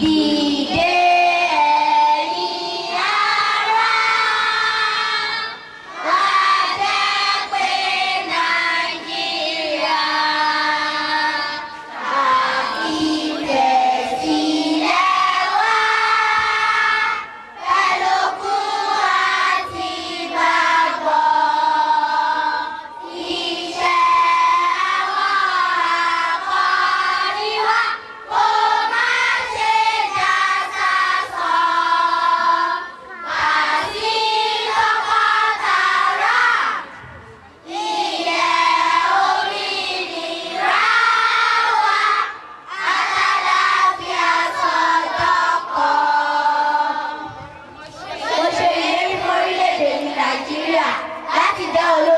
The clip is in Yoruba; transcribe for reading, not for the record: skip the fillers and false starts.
Dìde ẹ̀yin ará, wá jẹ́ pé Nàìjíríà àfi tẹ̀sílẹ̀ wá pẹ̀lú okun àti ìgbàgbọ́. Iṣẹ́ àwọn akọni wa kó má ṣe já sásán. Àti tọkọtaya, ilẹ̀ òmìnira wa, àlàáfíà sọ́dọ̀kan. Mo ṣe ìlérí fún orílẹ̀-èdè mi Nàìjíríà láti dá olórí